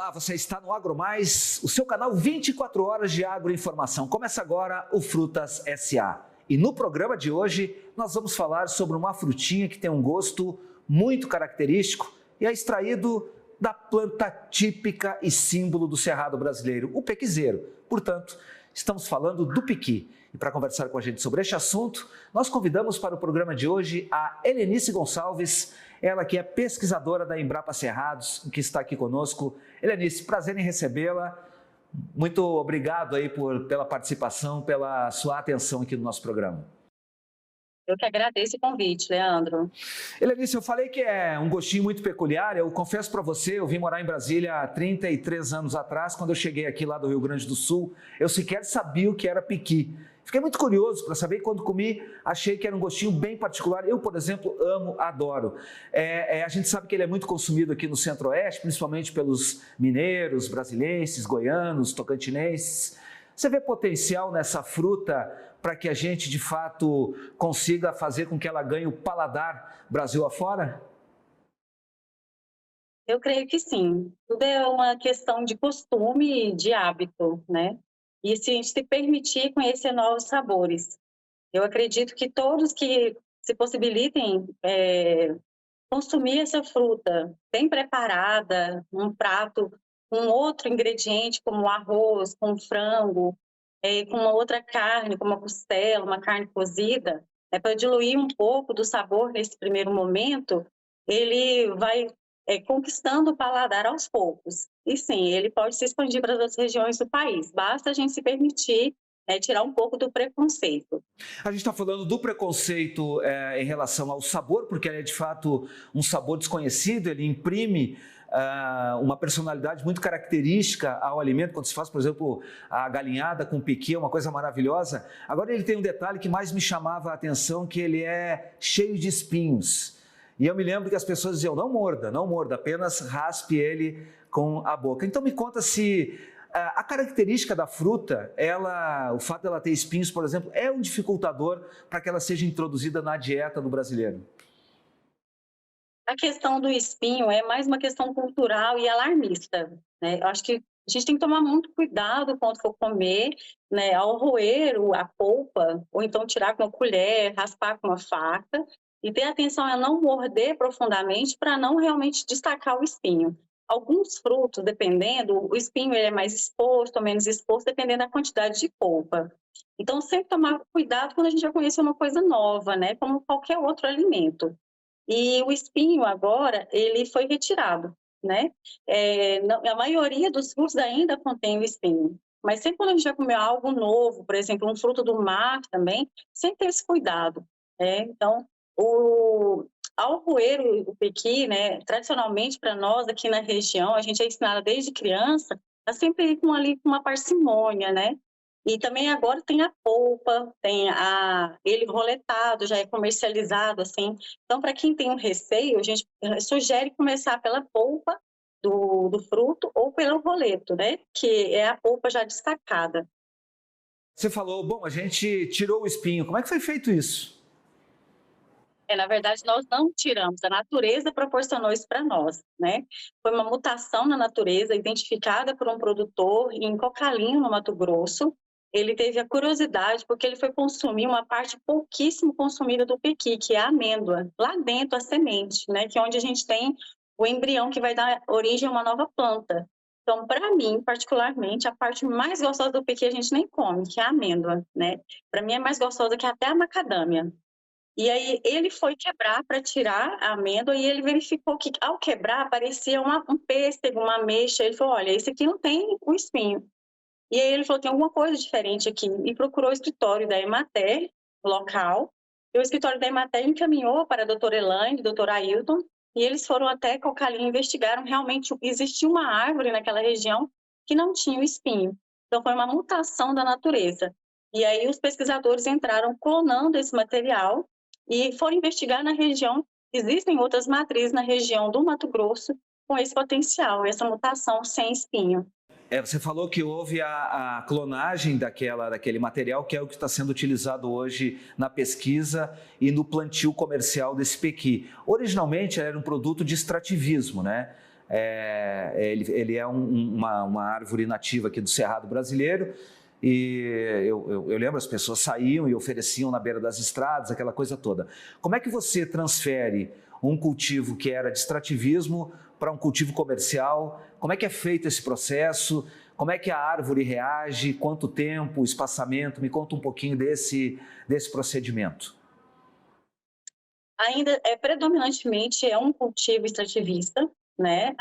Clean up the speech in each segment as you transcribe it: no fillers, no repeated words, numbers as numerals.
Olá, você está no AgroMais, o seu canal 24 horas de agroinformação. Começa agora o Frutas SA. E no programa de hoje nós vamos falar sobre uma frutinha que tem um gosto muito característico e é extraído da planta típica e símbolo do cerrado brasileiro, o pequizeiro. Portanto, estamos falando do piqui. E para conversar com a gente sobre este assunto, nós convidamos para o programa de hoje a Helenice Gonçalves, ela que é pesquisadora da Embrapa Cerrados, que está aqui conosco. Helenice, prazer em recebê-la. Muito obrigado aí pela participação, pela sua atenção aqui no nosso programa. Eu que agradeço o convite, Leandro. Helenice, eu falei que é um gostinho muito peculiar. Eu confesso para você, eu vim morar em Brasília há 33 anos atrás. Quando eu cheguei aqui lá do Rio Grande do Sul, eu sequer sabia o que era piqui. Fiquei muito curioso para saber, quando comi, achei que era um gostinho bem particular. Eu, por exemplo, amo, adoro. A gente sabe que ele é muito consumido aqui no Centro-Oeste, principalmente pelos mineiros, brasileiros, goianos, tocantinenses. Você vê potencial nessa fruta para que a gente, de fato, consiga fazer com que ela ganhe o paladar Brasil afora? Eu creio que sim. Tudo é uma questão de costume e de hábito, né? E se a gente se permitir conhecer novos sabores. Eu acredito que todos que se possibilitem consumir essa fruta bem preparada, um prato com outro ingrediente, como arroz, com frango, com uma outra carne, como uma costela, uma carne cozida, para diluir um pouco do sabor nesse primeiro momento, ele vai conquistando o paladar aos poucos. E sim, ele pode se expandir para as outras regiões do país. Basta a gente se permitir tirar um pouco do preconceito. A gente está falando do preconceito em relação ao sabor, porque ele é de fato um sabor desconhecido, ele imprime uma personalidade muito característica ao alimento. Quando se faz, por exemplo, a galinhada com piqui, é uma coisa maravilhosa. Agora ele tem um detalhe que mais me chamava a atenção, que ele é cheio de espinhos. E eu me lembro que as pessoas diziam, não morda, apenas raspe ele com a boca. Então me conta se a característica da fruta, o fato dela ter espinhos, por exemplo, é um dificultador para que ela seja introduzida na dieta do brasileiro. A questão do espinho é mais uma questão cultural e alarmista, né? Eu acho que a gente tem que tomar muito cuidado quando for comer, né? Ao roer a polpa, ou então tirar com uma colher, raspar com uma faca, e ter atenção a não morder profundamente para não realmente destacar o espinho. Alguns frutos, dependendo, o espinho ele é mais exposto ou menos exposto, dependendo da quantidade de polpa. Então, sempre tomar cuidado quando a gente vai conhecer uma coisa nova, né? Como qualquer outro alimento. E o espinho agora, ele foi retirado, né? A maioria dos frutos ainda contém o espinho. Mas sempre quando a gente vai comer algo novo, por exemplo, um fruto do mar também, sempre ter esse cuidado. Então, ao roer o pequi, né, tradicionalmente para nós aqui na região, a gente é ensinado desde criança a sempre ir com uma parcimônia, né? E também agora tem a polpa, tem ele roletado, já é comercializado assim. Então, para quem tem um receio, a gente sugere começar pela polpa do fruto ou pelo roleto, né? Que é a polpa já destacada. Você falou, bom, a gente tirou o espinho. Como é que foi feito isso? Na verdade, nós não tiramos, a natureza proporcionou isso para nós, né? Foi uma mutação na natureza, identificada por um produtor em Cocalinho, no Mato Grosso. Ele teve a curiosidade, porque ele foi consumir uma parte pouquíssimo consumida do pequi, que é a amêndoa, lá dentro a semente, né? Que é onde a gente tem o embrião que vai dar origem a uma nova planta. Então, para mim, particularmente, a parte mais gostosa do pequi a gente nem come, que é a amêndoa, né? Para mim é mais gostosa que até a macadâmia. E aí ele foi quebrar para tirar a amêndoa e ele verificou que ao quebrar parecia um pêssego, uma ameixa. Ele falou, olha, esse aqui não tem o espinho. E aí ele falou, tem alguma coisa diferente aqui. E procurou o escritório da Emater, local. E o escritório da Emater encaminhou para a doutora Elaine, doutor Ailton, e eles foram até Cocalinho e investigaram. Realmente existia uma árvore naquela região que não tinha o espinho. Então foi uma mutação da natureza. E aí os pesquisadores entraram clonando esse material e foram investigar na região. Existem outras matrizes na região do Mato Grosso com esse potencial, essa mutação sem espinho. Você falou que houve a clonagem daquele material, que é o que está sendo utilizado hoje na pesquisa e no plantio comercial desse pequi. Originalmente era um produto de extrativismo, né? Ele é uma árvore nativa aqui do Cerrado brasileiro, e eu lembro, as pessoas saíam e ofereciam na beira das estradas, aquela coisa toda. Como é que você transfere um cultivo que era de extrativismo para um cultivo comercial? Como é que é feito esse processo? Como é que a árvore reage? Quanto tempo, espaçamento? Me conta um pouquinho desse procedimento. Ainda predominantemente é um cultivo extrativista, né?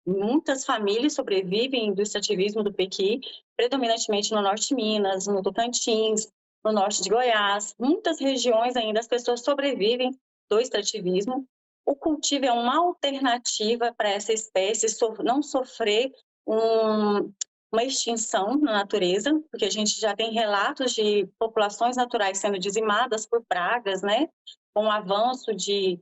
Muitas famílias sobrevivem do extrativismo do pequi, predominantemente no norte de Minas, no Tocantins, no norte de Goiás. Muitas regiões ainda as pessoas sobrevivem do extrativismo. O cultivo é uma alternativa para essa espécie não sofrer uma extinção na natureza, porque a gente já tem relatos de populações naturais sendo dizimadas por pragas, né? Com o avanço de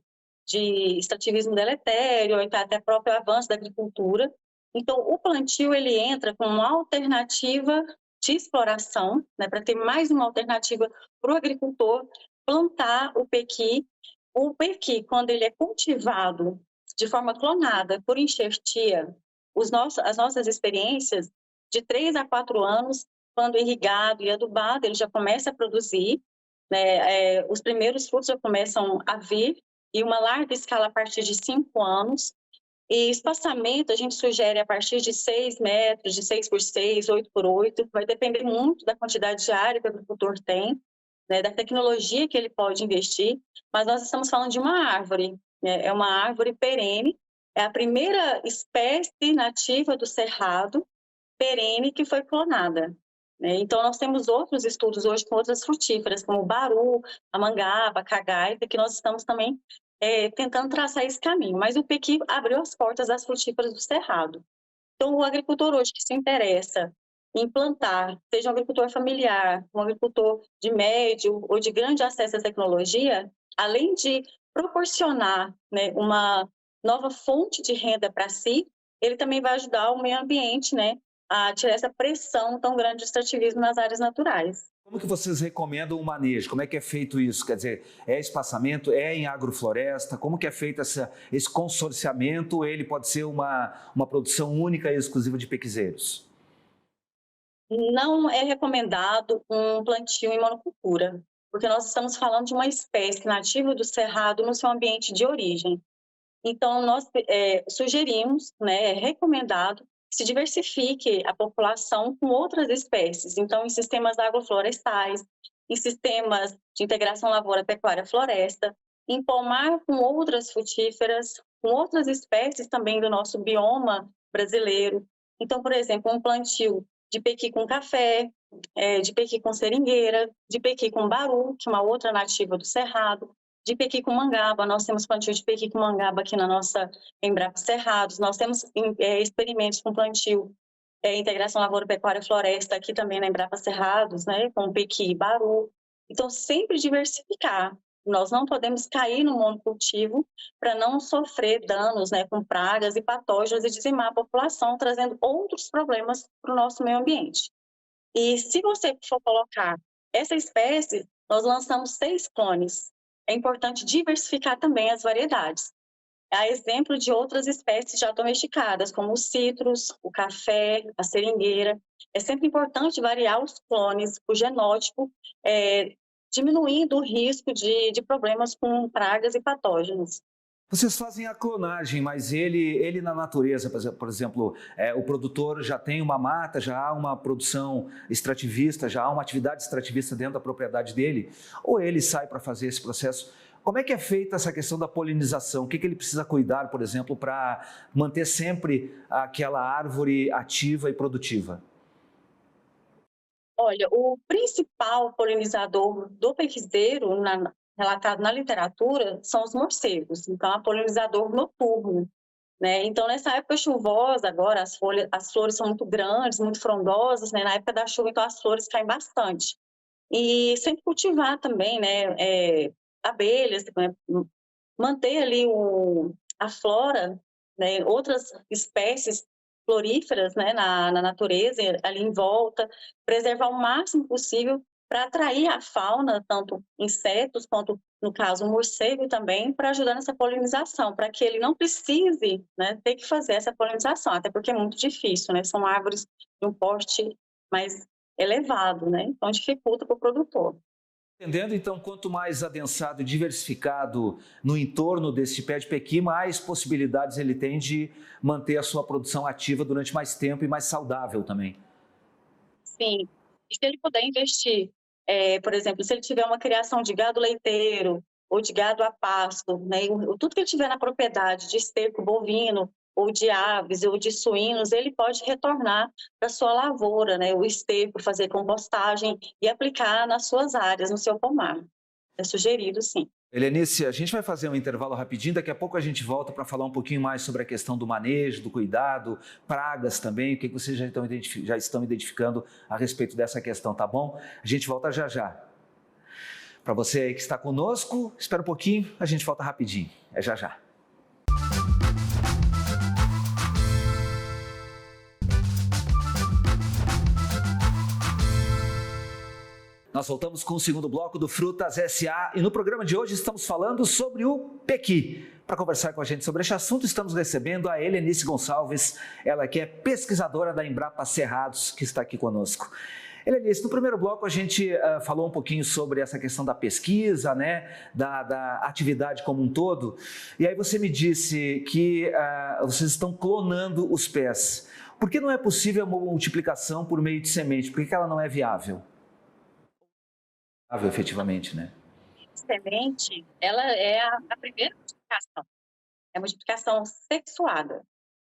extrativismo deletério, e até próprio avanço da agricultura. Então, o plantio ele entra como uma alternativa de exploração, né, para ter mais uma alternativa para o agricultor plantar o pequi. O pequi, quando ele é cultivado de forma clonada por enxertia, as nossas experiências, de 3 a 4 anos, quando irrigado e adubado, ele já começa a produzir, né, os primeiros frutos já começam a vir, e uma larga escala a partir de 5 anos. E espaçamento a gente sugere a partir de 6 metros, de 6 por 6, 8 por 8, vai depender muito da quantidade de área que o agricultor tem, né, da tecnologia que ele pode investir, mas nós estamos falando de uma árvore, né, é uma árvore perene, é a primeira espécie nativa do Cerrado perene que foi clonada. Então, nós temos outros estudos hoje com outras frutíferas, como o baru, a mangaba, a cagaita, que nós estamos também tentando traçar esse caminho. Mas o pequi abriu as portas das frutíferas do Cerrado. Então, o agricultor hoje que se interessa em plantar, seja um agricultor familiar, um agricultor de médio ou de grande acesso à tecnologia, além de proporcionar, né, uma nova fonte de renda para si, ele também vai ajudar o meio ambiente, né, a tirar essa pressão tão grande de extrativismo nas áreas naturais. Como que vocês recomendam o manejo? Como é que é feito isso? Quer dizer, é espaçamento? É em agrofloresta? Como que é feito esse consorciamento? Ele pode ser uma produção única e exclusiva de pequizeiros? Não é recomendado um plantio em monocultura, porque nós estamos falando de uma espécie nativa do cerrado no seu ambiente de origem. Então, nós sugerimos, né, é recomendado que se diversifique a população com outras espécies. Então, em sistemas agroflorestais, em sistemas de integração lavoura-pecuária-floresta, em pomar com outras frutíferas, com outras espécies também do nosso bioma brasileiro. Então, por exemplo, um plantio de pequi com café, de pequi com seringueira, de pequi com baru, que é uma outra nativa do cerrado, de pequi com mangaba. Nós temos plantio de pequi com mangaba aqui na nossa Embrapa Cerrados. Nós temos experimentos com plantio, integração lavoura-pecuária-floresta aqui também na Embrapa Cerrados, né, com pequi e baru. Então, sempre diversificar. Nós não podemos cair no monocultivo para não sofrer danos, né, com pragas e patógenos e dizimar a população, trazendo outros problemas para o nosso meio ambiente. E se você for colocar essa espécie, nós lançamos 6 clones. É importante diversificar também as variedades. A exemplo de outras espécies já domesticadas, como os citros, o café, a seringueira. É sempre importante variar os clones, o genótipo, diminuindo o risco de problemas com pragas e patógenos. Vocês fazem a clonagem, mas ele na natureza, por exemplo, o produtor já tem uma mata, já há uma produção extrativista, já há uma atividade extrativista dentro da propriedade dele, ou ele sai para fazer esse processo? Como é que é feita essa questão da polinização? O que ele precisa cuidar, por exemplo, para manter sempre aquela árvore ativa e produtiva? Olha, o principal polinizador do pequizeiro, relatado na literatura, são os morcegos. Então, é um polinizador noturno, né? Então, nessa época chuvosa, agora as flores são muito grandes, muito frondosas, né? Na época da chuva, então as flores caem bastante. E sempre cultivar também, né? Abelhas, né? Manter ali a flora, né? Outras espécies floríferas, né? na natureza, ali em volta, preservar o máximo possível para atrair a fauna, tanto insetos quanto, no caso, o morcego também, para ajudar nessa polinização, para que ele não precise, né, ter que fazer essa polinização, até porque é muito difícil, né? São árvores de um porte mais elevado, né? Então dificulta para o produtor. Entendendo, então, quanto mais adensado e diversificado no entorno desse pé de pequi, mais possibilidades ele tem de manter a sua produção ativa durante mais tempo e mais saudável também. Sim, e se ele puder investir, por exemplo, se ele tiver uma criação de gado leiteiro ou de gado a pasto, né, tudo que ele tiver na propriedade de esterco bovino ou de aves ou de suínos, ele pode retornar para sua lavoura, né, o esterco, fazer compostagem e aplicar nas suas áreas, no seu pomar. É sugerido, sim. Helenice, a gente vai fazer um intervalo rapidinho, daqui a pouco a gente volta para falar um pouquinho mais sobre a questão do manejo, do cuidado, pragas também, o que vocês já estão identificando a respeito dessa questão, tá bom? A gente volta já já. Para você aí que está conosco, espera um pouquinho, a gente volta rapidinho, é já já. Nós voltamos com o segundo bloco do Frutas SA e no programa de hoje estamos falando sobre o pequi. Para conversar com a gente sobre este assunto, estamos recebendo a Helenice Gonçalves, ela que é pesquisadora da Embrapa Cerrados, que está aqui conosco. Helenice, no primeiro bloco a gente falou um pouquinho sobre essa questão da pesquisa, né, da atividade como um todo, e aí você me disse que vocês estão clonando os pés. Por que não é possível a multiplicação por meio de semente? Por que ela não é viável? Efetivamente, né? Semente, ela é a primeira multiplicação, é a multiplicação sexuada.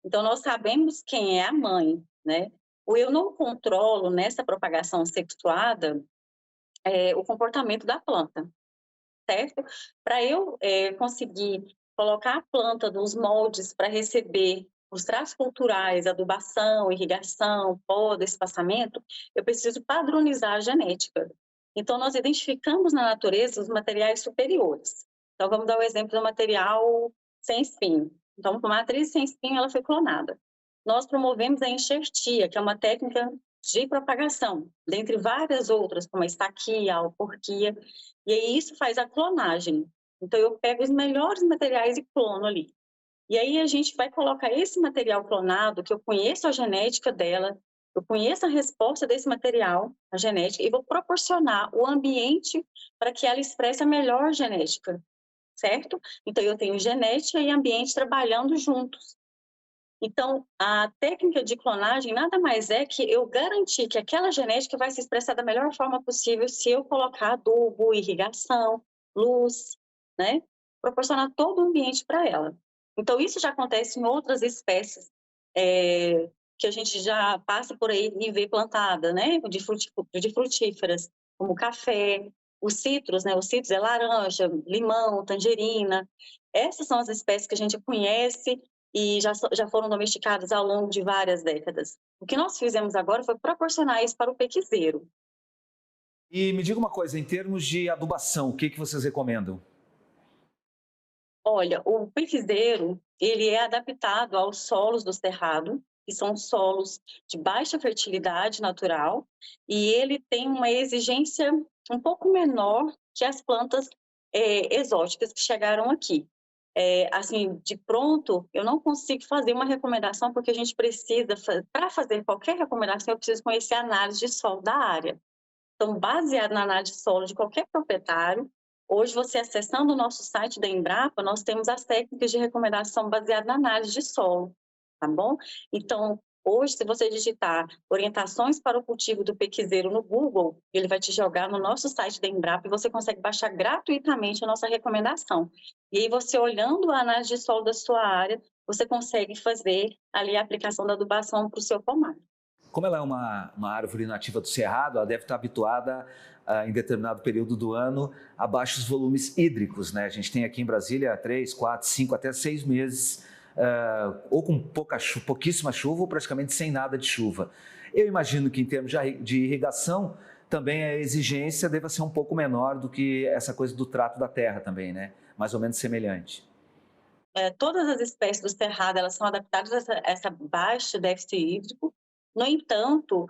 Então, nós sabemos quem é a mãe, né? Eu não controlo nessa propagação sexuada o comportamento da planta, certo? Para eu conseguir colocar a planta nos moldes para receber os traços culturais, adubação, irrigação, poda, espaçamento, eu preciso padronizar a genética. Então, nós identificamos na natureza os materiais superiores. Então, vamos dar o exemplo do material sem espinho. Então, a matriz sem espinho, ela foi clonada. Nós promovemos a enxertia, que é uma técnica de propagação, dentre várias outras, como a estaquia, a alporquia, e aí isso faz a clonagem. Então, eu pego os melhores materiais e clono ali. E aí a gente vai colocar esse material clonado, que eu conheço a genética dela, eu conheço a resposta desse material, a genética, e vou proporcionar o ambiente para que ela expresse a melhor genética, certo? Então, eu tenho genética e ambiente trabalhando juntos. Então, a técnica de clonagem nada mais é que eu garantir que aquela genética vai se expressar da melhor forma possível se eu colocar adubo, irrigação, luz, né? Proporcionar todo o ambiente para ela. Então, isso já acontece em outras espécies que a gente já passa por aí e vê plantada, né? De frutíferas, como o café, os citros, né? Os citros é laranja, limão, tangerina. Essas são as espécies que a gente conhece e já foram domesticadas ao longo de várias décadas. O que nós fizemos agora foi proporcionar isso para o pequizeiro. E me diga uma coisa, em termos de adubação, o que vocês recomendam? Olha, o pequizeiro, ele é adaptado aos solos do cerrado, que são solos de baixa fertilidade natural, e ele tem uma exigência um pouco menor que as plantas exóticas que chegaram aqui. Assim, de pronto, eu não consigo fazer uma recomendação, porque a gente precisa, para fazer qualquer recomendação, eu preciso conhecer a análise de solo da área. Então, baseado na análise de solo de qualquer proprietário, hoje você acessando o nosso site da Embrapa, nós temos as técnicas de recomendação baseadas na análise de solo, tá bom? Então, hoje, se você digitar orientações para o cultivo do pequizeiro no Google, ele vai te jogar no nosso site da Embrapa e você consegue baixar gratuitamente a nossa recomendação. E aí, você olhando a análise de solo da sua área, você consegue fazer ali a aplicação da adubação para o seu pomar. Como ela é uma árvore nativa do cerrado, ela deve estar habituada em determinado período do ano a baixos volumes hídricos, né? A gente tem aqui em Brasília 3, 4, 5, até 6 meses, ou com pouquíssima chuva ou praticamente sem nada de chuva. Eu imagino que em termos de irrigação, também a exigência deva ser um pouco menor do que essa coisa do trato da terra também, né? Mais ou menos semelhante. Todas as espécies do cerrado, elas são adaptadas a essa baixa déficit hídrico. No entanto,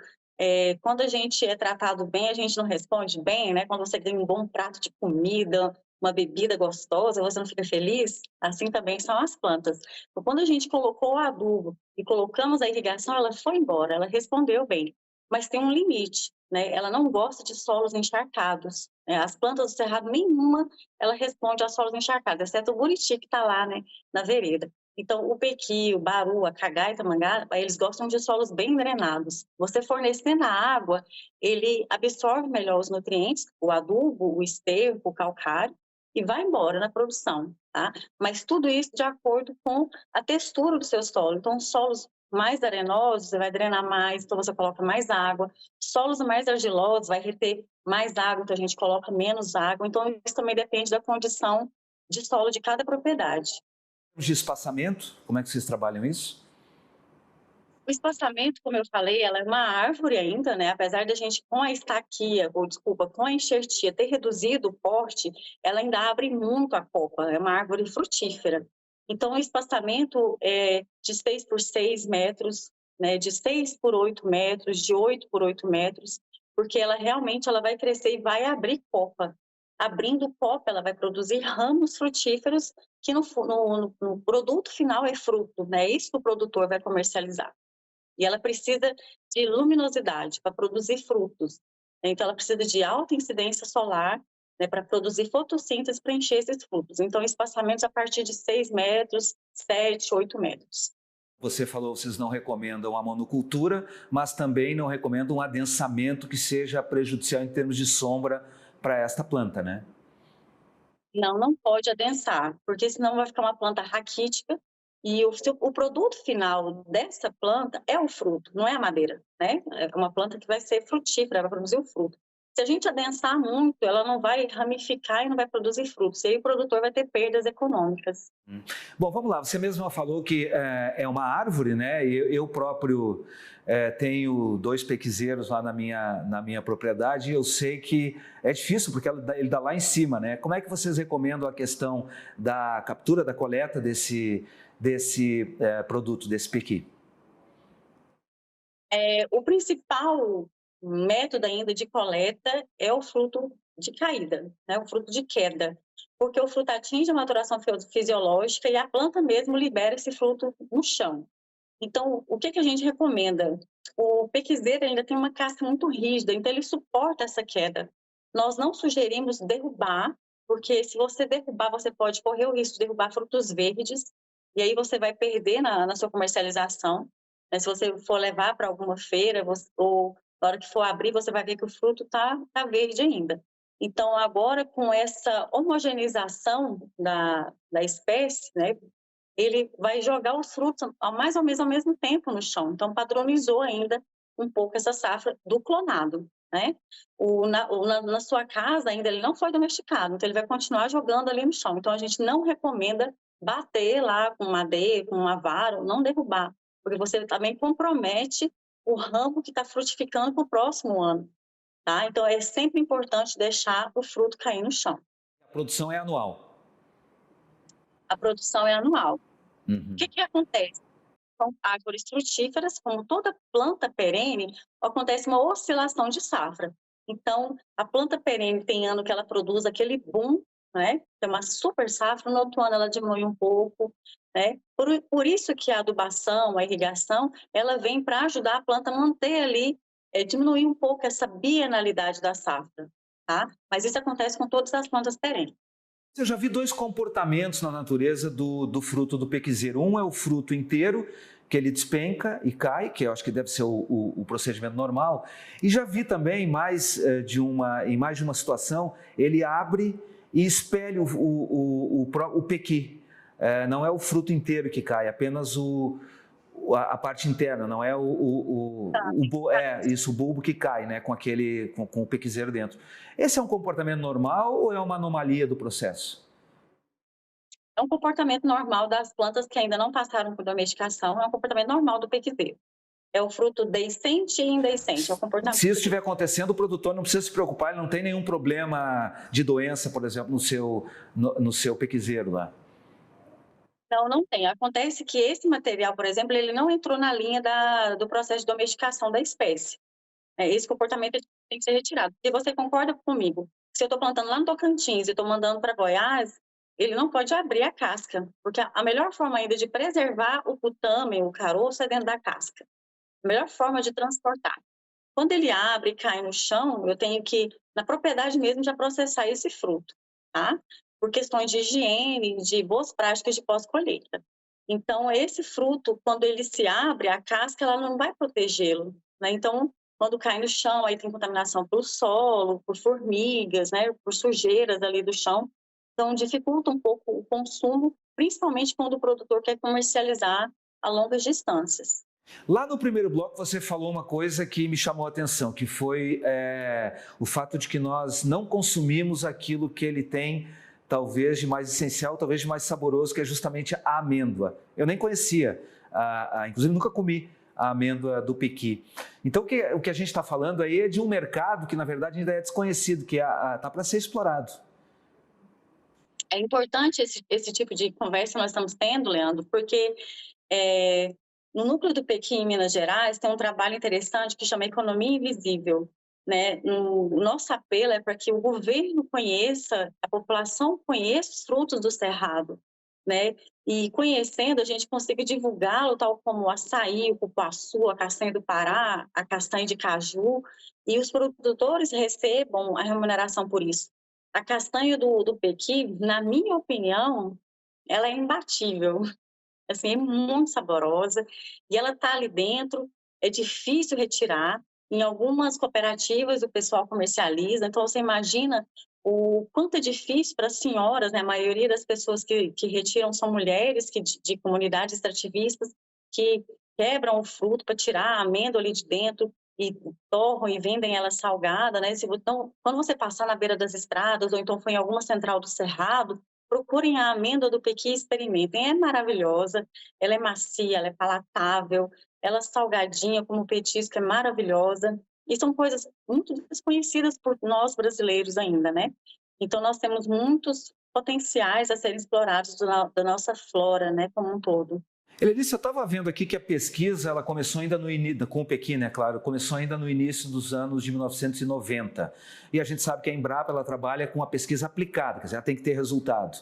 quando a gente é tratado bem, a gente não responde bem, né? Quando você tem um bom prato de comida, uma bebida gostosa, você não fica feliz? Assim também são as plantas. Então, quando a gente colocou o adubo e colocamos a irrigação, ela foi embora, ela respondeu bem. Mas tem um limite, né? Ela não gosta de solos encharcados, né? As plantas do cerrado, nenhuma, ela responde a solos encharcados, exceto o buriti que está lá, né, na vereda. Então, o pequi, o baru, a cagá e tamangá, eles gostam de solos bem drenados. Você fornecendo a água, ele absorve melhor os nutrientes, o adubo, o esterco, o calcário, e vai embora na produção, tá? Mas tudo isso de acordo com a textura do seu solo. Então, solos mais arenosos, você vai drenar mais, então você coloca mais água. Solos mais argilosos, vai reter mais água, então a gente coloca menos água. Então, isso também depende da condição de solo de cada propriedade. De espaçamento, como é que vocês trabalham isso? O espaçamento, como eu falei, ela é uma árvore ainda, né? Apesar da gente, com a estaquia, ou desculpa, com a enxertia ter reduzido o porte, ela ainda abre muito a copa, é uma árvore frutífera. Então, o espaçamento é de 6 por 6 metros, né? De 6 por 8 metros, de 8 por 8 metros, porque ela realmente ela vai crescer e vai abrir copa. Abrindo copa, ela vai produzir ramos frutíferos que no produto final é fruto, né? É isso que o produtor vai comercializar. E ela precisa de luminosidade para produzir frutos. Então, ela precisa de alta incidência solar, né, para produzir fotossíntese para encher esses frutos. Então, espaçamentos a partir de 6 metros, 7, 8 metros. Você falou, vocês não recomendam a monocultura, mas também não recomendam um adensamento que seja prejudicial em termos de sombra para esta planta, né? Não pode adensar, porque senão vai ficar uma planta raquítica e o produto final dessa planta é o fruto, não é a madeira, né? É uma planta que vai ser frutífera, vai produzir o fruto. Se a gente adensar muito, ela não vai ramificar e não vai produzir frutos. E aí o produtor vai ter perdas econômicas. Bom, vamos lá. Você mesma falou que é uma árvore, né? Eu próprio tenho 2 pequizeiros lá na minha propriedade e eu sei que é difícil porque ele dá lá em cima, né? Como é que vocês recomendam a questão da captura, da coleta desse produto, desse pequi? O principal método ainda de coleta é o fruto de caída, né? O fruto de queda, porque o fruto atinge a maturação fisiológica e a planta mesmo libera esse fruto no chão. Então, o que a gente recomenda? O pequizeiro ainda tem uma casca muito rígida, então ele suporta essa queda. Nós não sugerimos derrubar, porque se você derrubar, você pode correr o risco de derrubar frutos verdes, e aí você vai perder na sua comercialização. Né? Se você for levar para alguma feira, ou na hora que for abrir, você vai ver que o fruto tá verde ainda. Então, agora, com essa homogeneização da espécie, né, ele vai jogar os frutos mais ou menos ao mesmo tempo no chão. Então, padronizou ainda um pouco essa safra do clonado, né? Na sua casa ainda ele não foi domesticado, então ele vai continuar jogando ali no chão. Então, a gente não recomenda bater lá com madeira, com uma vara, não derrubar, porque você também compromete o ramo que está frutificando para o próximo ano, tá? Então, é sempre importante deixar o fruto cair no chão. A produção é anual. A produção é anual. O Uhum. que acontece? São árvores frutíferas, como toda planta perene, acontece uma oscilação de safra. Então, a planta perene tem ano que ela produz aquele boom, né? É uma super safra, no outro ano ela diminui um pouco, né? Por isso que a adubação, a irrigação, ela vem para ajudar a planta a manter ali, diminuir um pouco essa bienalidade da safra, tá? Mas isso acontece com todas as plantas perenes. Eu já vi 2 comportamentos na natureza do fruto do pequizeiro. Um é o fruto inteiro, que ele despenca e cai, que eu acho que deve ser o procedimento normal. E já vi também em mais de uma situação, ele abre e espelha o pequi. Não é o fruto inteiro que cai, apenas a parte interna, não é o bulbo que cai, né, com o pequizeiro dentro. Esse é um comportamento normal ou é uma anomalia do processo? É um comportamento normal das plantas que ainda não passaram por domesticação, é um comportamento normal do pequizeiro. É o fruto deiscente e indeiscente, é o comportamento. Se isso estiver acontecendo, o produtor não precisa se preocupar, ele não tem nenhum problema de doença, por exemplo, no seu pequizeiro lá. Não tem. Acontece que esse material, por exemplo, ele não entrou na linha do processo de domesticação da espécie. Esse comportamento tem que ser retirado. Se você concorda comigo, se eu estou plantando lá no Tocantins e estou mandando para Goiás, ele não pode abrir a casca, porque a melhor forma ainda de preservar o putame, o caroço, é dentro da casca. A melhor forma de transportar. Quando ele abre e cai no chão, eu tenho que, na propriedade mesmo, já processar esse fruto, tá? Por questões de higiene, de boas práticas de pós-colheita. Então, esse fruto, quando ele se abre, a casca ela não vai protegê-lo, né? Então, quando cai no chão, aí tem contaminação pelo solo, por formigas, né? Por sujeiras ali do chão. Então, dificulta um pouco o consumo, principalmente quando o produtor quer comercializar a longas distâncias. Lá no primeiro bloco você falou uma coisa que me chamou a atenção, que foi o fato de que nós não consumimos aquilo que ele tem, talvez de mais essencial, talvez de mais saboroso, que é justamente a amêndoa. Eu nem conhecia, inclusive nunca comi a amêndoa do pequi. Então o que a gente está falando aí é de um mercado que na verdade ainda é desconhecido, que está para ser explorado. É importante esse tipo de conversa que nós estamos tendo, Leandro, porque no núcleo do Pequi, em Minas Gerais, tem um trabalho interessante que chama Economia Invisível, né? O nosso apelo é para que o governo conheça, a população conheça os frutos do cerrado, né? E conhecendo, a gente consiga divulgá-lo, tal como o açaí, o cupuaçu, a castanha do Pará, a castanha de caju, e os produtores recebam a remuneração por isso. A castanha do Pequi, na minha opinião, ela é imbatível. Assim, é muito saborosa e ela está ali dentro, é difícil retirar. Em algumas cooperativas o pessoal comercializa, então você imagina o quanto é difícil para as senhoras, né? A maioria das pessoas que retiram são mulheres de comunidades extrativistas que quebram o fruto para tirar a amêndoa ali de dentro e torram e vendem ela salgada, né? Então, quando você passar na beira das estradas ou então for em alguma central do cerrado, procurem a amêndoa do Pequi e experimentem. É maravilhosa, ela é macia, ela é palatável, ela salgadinha como petisco é maravilhosa. E são coisas muito desconhecidas por nós brasileiros ainda, né? Então, nós temos muitos potenciais a serem explorados da nossa flora, né, como um todo. Helenice, eu estava vendo aqui que a pesquisa ela começou ainda no início, com o Pequi, né, claro, começou ainda no início dos anos de 1990. E a gente sabe que a Embrapa ela trabalha com a pesquisa aplicada, quer dizer, ela tem que ter resultados.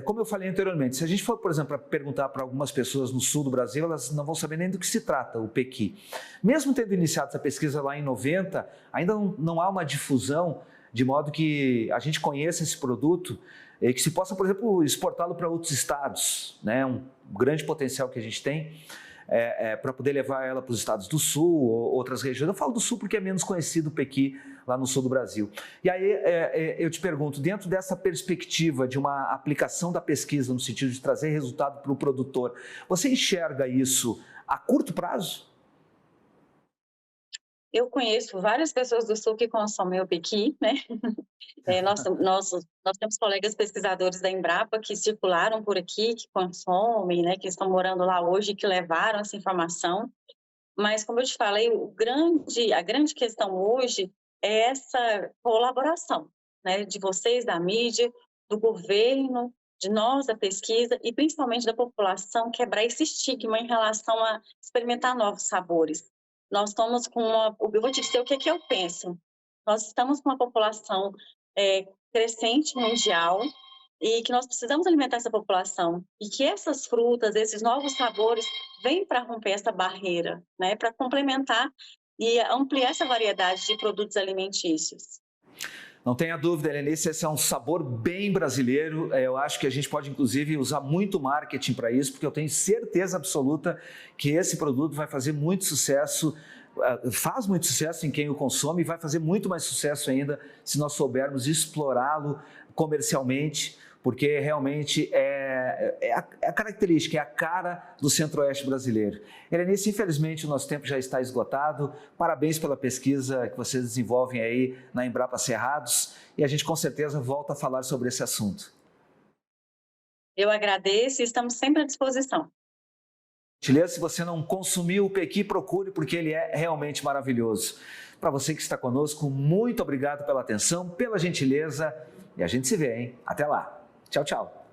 Como eu falei anteriormente, se a gente for, por exemplo, perguntar para algumas pessoas no sul do Brasil, elas não vão saber nem do que se trata o Pequi. Mesmo tendo iniciado essa pesquisa lá em 90, ainda não há uma difusão de modo que a gente conheça esse produto e que se possa, por exemplo, exportá-lo para outros estados, né? Um grande potencial que a gente tem para poder levar ela para os estados do sul ou outras regiões. Eu falo do sul porque é menos conhecido o Pequi lá no sul do Brasil. E aí eu te pergunto, dentro dessa perspectiva de uma aplicação da pesquisa no sentido de trazer resultado para o produtor, você enxerga isso a curto prazo? Eu conheço várias pessoas do sul que consomem o pequi, né? Nós temos colegas pesquisadores da Embrapa que circularam por aqui, que consomem, né? Que estão morando lá hoje e que levaram essa informação. Mas, como eu te falei, a grande questão hoje é essa colaboração, né? De vocês, da mídia, do governo, de nós, da pesquisa e principalmente da população, quebrar esse estigma em relação a experimentar novos sabores. Nós estamos com eu vou te dizer o que é que eu penso. Nós estamos com uma população crescente mundial e que nós precisamos alimentar essa população e que essas frutas, esses novos sabores, vêm para romper essa barreira, né? Para complementar e ampliar essa variedade de produtos alimentícios. Não tenha dúvida, Helenice, esse é um sabor bem brasileiro. Eu acho que a gente pode, inclusive, usar muito marketing para isso, porque eu tenho certeza absoluta que esse produto vai fazer muito sucesso, faz muito sucesso em quem o consome e vai fazer muito mais sucesso ainda se nós soubermos explorá-lo comercialmente, porque realmente é a característica, é a cara do Centro-Oeste brasileiro. Helenice, infelizmente o nosso tempo já está esgotado. Parabéns pela pesquisa que vocês desenvolvem aí na Embrapa Cerrados e a gente com certeza volta a falar sobre esse assunto. Eu agradeço e estamos sempre à disposição. Se você não consumiu o Pequi, procure porque ele é realmente maravilhoso. Para você que está conosco, muito obrigado pela atenção, pela gentileza e a gente se vê, hein? Até lá. Tchau, tchau.